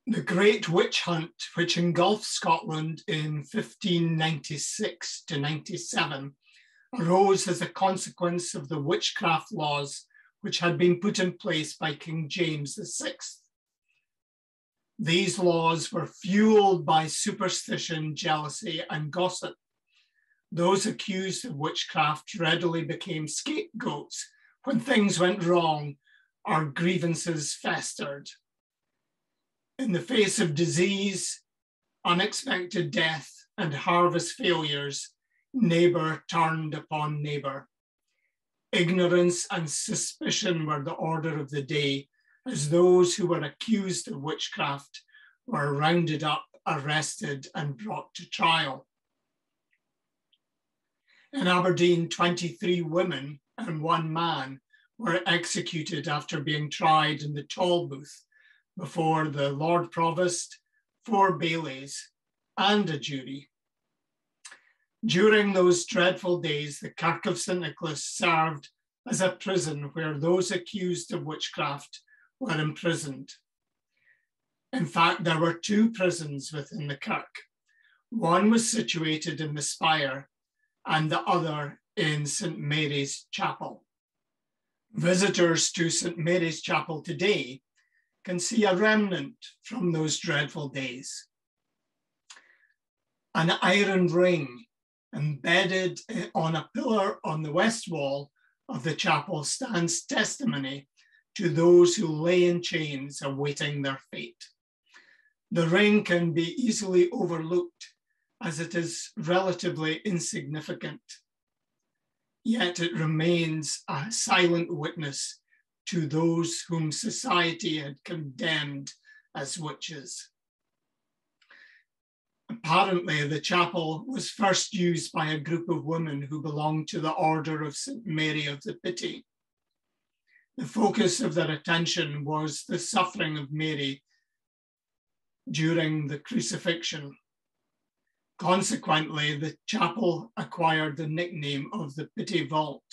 The Great Witch Hunt, which engulfed Scotland in 1596 to 97, arose as a consequence of the witchcraft laws which had been put in place by King James VI. These laws were fueled by superstition, jealousy, and gossip. Those accused of witchcraft readily became scapegoats when things went wrong or grievances festered. In the face of disease, unexpected death, and harvest failures, neighbour turned upon neighbour. Ignorance and suspicion were the order of the day, as those who were accused of witchcraft were rounded up, arrested, and brought to trial. In Aberdeen, 23 women and 1 man were executed after being tried in the Tolbooth before the Lord Provost, 4 bailies, and a jury. During those dreadful days, the Kirk of St Nicholas served as a prison where those accused of witchcraft were imprisoned. In fact, there were 2 prisons within the kirk. One was situated in the spire and the other in St Mary's Chapel. Visitors to St Mary's Chapel today can see a remnant from those dreadful days. An iron ring embedded on a pillar on the west wall of the chapel stands testimony to those who lay in chains awaiting their fate. The ring can be easily overlooked as it is relatively insignificant, yet it remains a silent witness to those whom society had condemned as witches. Apparently, the chapel was first used by a group of women who belonged to the Order of St Mary of the Pity. The focus of their attention was the suffering of Mary during the crucifixion. Consequently, the chapel acquired the nickname of the Pity Vault.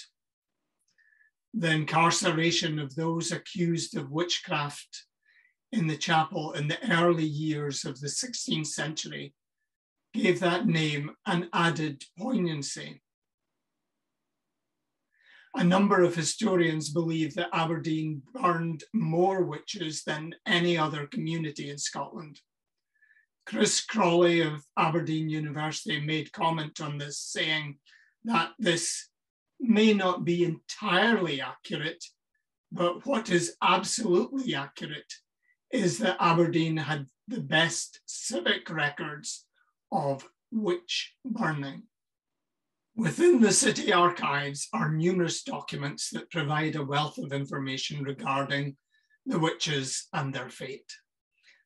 The incarceration of those accused of witchcraft in the chapel in the early years of the 16th century gave that name an added poignancy. A number of historians believe that Aberdeen burned more witches than any other community in Scotland. Chris Crawley of Aberdeen University made comment on this, saying that this may not be entirely accurate, but what is absolutely accurate is that Aberdeen had the best civic records of witch burning. Within the city archives are numerous documents that provide a wealth of information regarding the witches and their fate.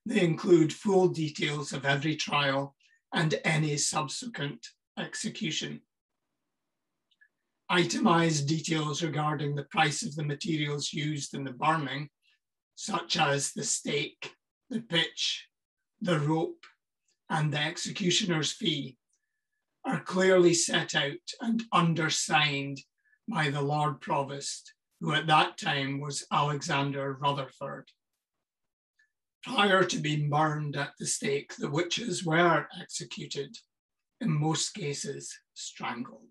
They include full details of every trial and any subsequent execution. Itemized details regarding the price of the materials used in the burning, such as the stake, the pitch, the rope, and the executioner's fee, are clearly set out and undersigned by the Lord Provost, who at that time was Alexander Rutherford. Prior to being burned at the stake, the witches were executed, in most cases strangled.